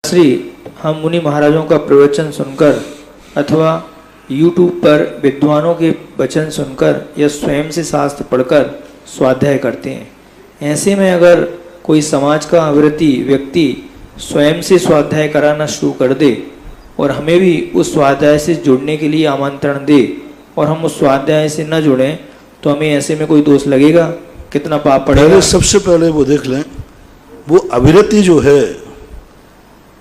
श्री हम मुनि महाराजों का प्रवचन सुनकर अथवा YouTube पर विद्वानों के वचन सुनकर या स्वयं से शास्त्र पढ़कर स्वाध्याय करते हैं। ऐसे में अगर कोई समाज का अविरति व्यक्ति स्वयं से स्वाध्याय कराना शुरू कर दे और हमें भी उस स्वाध्याय से जुड़ने के लिए आमंत्रण दे और हम उस स्वाध्याय से न जुड़ें तो हमें ऐसे में कोई दोष लगेगा? कितना पाप पड़ेगा? सबसे पहले वो देख लें, वो अविरति जो है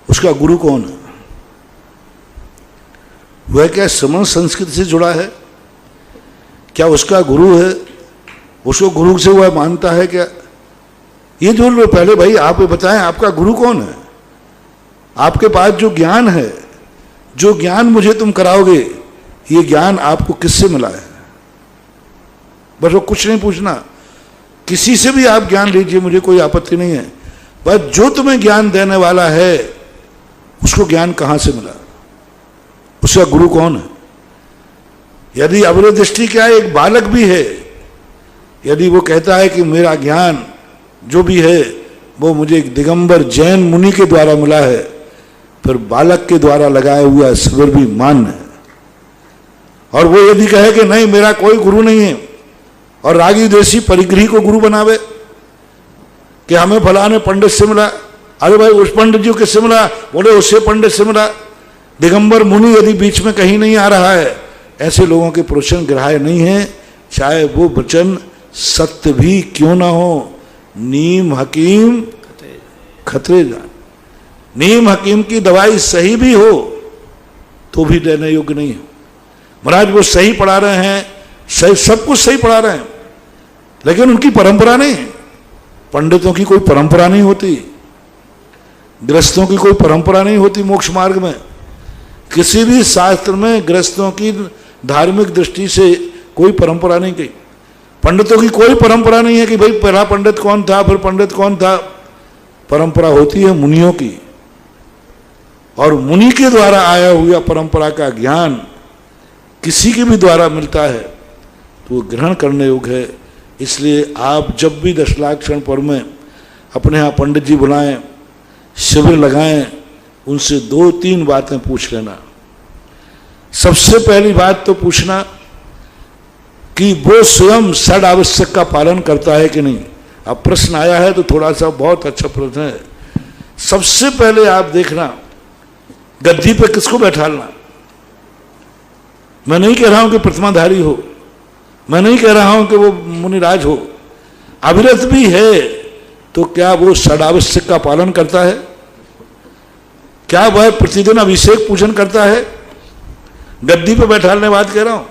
उसका गुरु कौन है? वह क्या समण संस्कृति से जुड़ा है? क्या उसका गुरु है? उसको गुरु से वह मानता है क्या? ये जो लोग पहले भाई आप बताएं, आपका गुरु कौन है? आपके पास जो ज्ञान है, जो ज्ञान मुझे तुम कराओगे, ये ज्ञान आपको किससे मिला है? बस वो कुछ नहीं पूछना, किसी से भी आप ज्ञान लीजिए, मुझे कोई आपत्ति नहीं है, बस जो तुम्हें ज्ञान देने वाला है उसको ज्ञान कहां से मिला, उसका गुरु कौन है? यदि अविरत दृष्टि क्या है, एक बालक भी है, यदि वो कहता है कि मेरा ज्ञान जो भी है वो मुझे एक दिगंबर जैन मुनि के द्वारा मिला है, फिर बालक के द्वारा लगाया हुआ शिविर भी मान्य है। और वो यदि कहे कि नहीं मेरा कोई गुरु नहीं है और रागी देशी परिग्रही को गुरु बनावे कि हमें फलाने पंडित से मिला, अरे भाई उस पंडित जी किससे मिला? बोले उससे पंडित से मिला। दिगंबर मुनि यदि बीच में कहीं नहीं आ रहा है, ऐसे लोगों के प्रवचन ग्राह्य नहीं है, चाहे वो वचन सत्य भी क्यों ना हो। नीम हकीम खतरे जान, नीम हकीम की दवाई सही भी हो तो भी देने योग्य नहीं है। महाराज वो सही पढ़ा रहे हैं, सही सब कुछ सही पढ़ा रहे हैं, लेकिन उनकी परंपरा नहीं। पंडितों की कोई परंपरा नहीं होती, गृहस्थों की कोई परंपरा नहीं होती। मोक्ष मार्ग में किसी भी शास्त्र में गृहस्थों की धार्मिक दृष्टि से कोई परंपरा नहीं कही। पंडितों की कोई परंपरा नहीं है कि भाई पहला पंडित कौन था, फिर पंडित कौन था। परंपरा होती है मुनियों की, और मुनि के द्वारा आया हुआ परंपरा का ज्ञान किसी के भी द्वारा मिलता है तो वो ग्रहण करने योग्य है। इसलिए आप जब भी दशलाक्षण पर्व में अपने यहाँ पंडित जी बुलाएं, शिविर लगाएं, उनसे 2-3 बातें पूछ लेना। सबसे पहली बात तो पूछना कि वो स्वयं षड आवश्यक का पालन करता है कि नहीं। अब प्रश्न आया है तो थोड़ा सा बहुत अच्छा प्रश्न है। सबसे पहले आप देखना गद्दी पे किसको बैठालना। मैं नहीं कह रहा हूं कि प्रतिमाधारी हो, मैं नहीं कह रहा हूं कि वो मुनिराज हो। अविरत भी है तो क्या वो षड आवश्यक का पालन करता है? क्या वह प्रतिदिन अभिषेक पूजन करता है? गद्दी पे बैठाने की बात कह रहा हूं,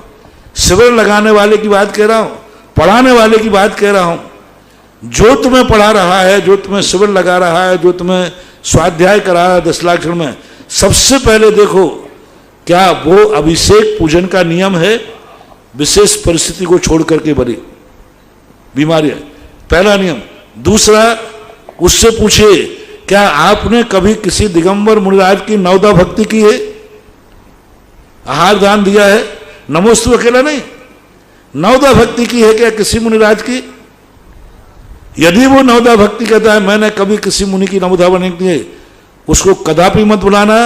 शिविर लगाने वाले की बात कह रहा हूं, पढ़ाने वाले की बात कह रहा हूं। जो तुम्हें पढ़ा रहा है, जो तुम्हें शिविर लगा रहा है, जो तुम्हें स्वाध्याय करा रहा है दशलाक्षण में, सबसे पहले देखो क्या वो अभिषेक पूजन का नियम है? विशेष परिस्थिति को छोड़ करके बड़ी बीमारी है, पहला नियम। दूसरा, उससे पूछिए क्या आपने कभी किसी दिगंबर मुनिराज की नवदा भक्ति की है, आहार दान दिया है? नमोस्तु अकेला नहीं, नवदा भक्ति की है क्या किसी मुनिराज की? यदि वो नवदा भक्ति कहता है मैंने कभी किसी मुनि की नवदा नहीं की है, उसको कदापि मत बुलाना।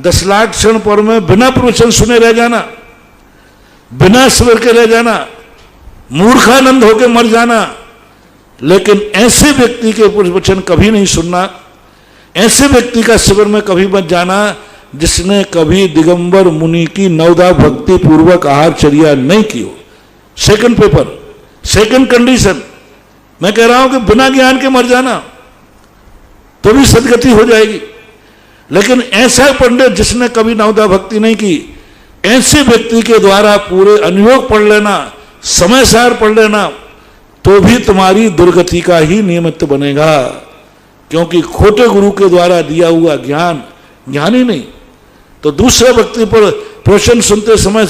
दशलाक्षण पर्व में बिना प्रवचन सुने रह जाना, बिना शिविर के रह जाना, मूर्खानंद होकर मर जाना। लेकिन ऐसे व्यक्ति के प्रवचन कभी नहीं सुनना, ऐसे व्यक्ति का शिविर में कभी मत जाना जिसने कभी दिगंबर मुनि की नवदा भक्ति पूर्वक आहारचर्या नहीं की हो। सेकंड पेपर, सेकंड कंडीशन, मैं कह रहा हूं कि बिना ज्ञान के मर जाना तो भी सदगति हो जाएगी। लेकिन ऐसा पंडित जिसने कभी नवदा भक्ति नहीं की, ऐसे व्यक्ति के द्वारा पूरे अनुयोग पढ़ लेना, समय सार पढ़ लेना, तो भी तुम्हारी दुर्गति का ही निमित्त बनेगा। क्योंकि खोटे गुरु के द्वारा दिया हुआ ज्ञान ज्ञान ही नहीं। तो दूसरे व्यक्ति पर प्रवचन सुनते समय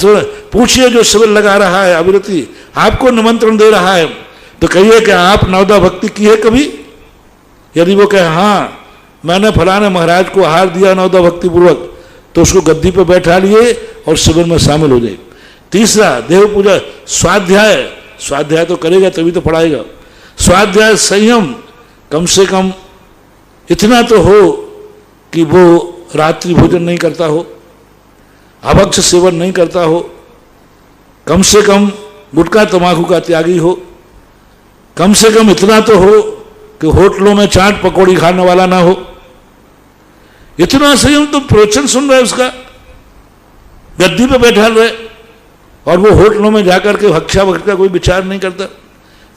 पूछिए, जो शिविर लगा रहा है अविरति, आपको निमंत्रण दे रहा है, तो कहिए कि आप नवदा भक्ति की है कभी? यदि वो कहे हाँ मैंने फलाने महाराज को आहार दिया नवदा भक्ति पूर्वक, तो उसको गद्दी पर बैठा लिए और शिविर में शामिल हो जाए। तीसरा, देव पूजा, स्वाध्याय, स्वाध्याय तो करेगा तभी तो पढ़ाएगा। स्वाध्याय संयम, कम से कम इतना तो हो कि वो रात्रि भोजन नहीं करता हो, अभक्ष सेवन नहीं करता हो, कम से कम गुटखा तंबाकू का त्यागी हो, कम से कम इतना तो हो कि होटलों में चाट पकौड़ी खाने वाला ना हो। इतना संयम तुम प्रवचन सुन रहे उसका, गद्दी पे बैठा रहे और वो होटलों में जाकर के हक्षा वक्त का कोई विचार नहीं करता।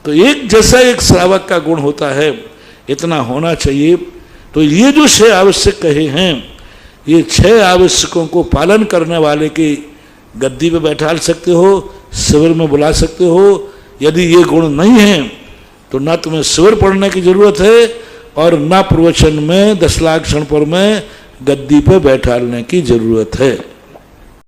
तो एक जैसा एक श्रावक का गुण होता है, इतना होना चाहिए। तो ये जो 6 आवश्यक कहे हैं, ये 6 आवश्यकों को पालन करने वाले की गद्दी पे बैठा सकते हो, शिविर में बुला सकते हो। यदि ये गुण नहीं है तो ना तुम्हें शिविर पढ़ने की जरूरत है और ना प्रवचन में 10 लाख क्षण पर में गद्दी पे बैठाने की जरूरत है।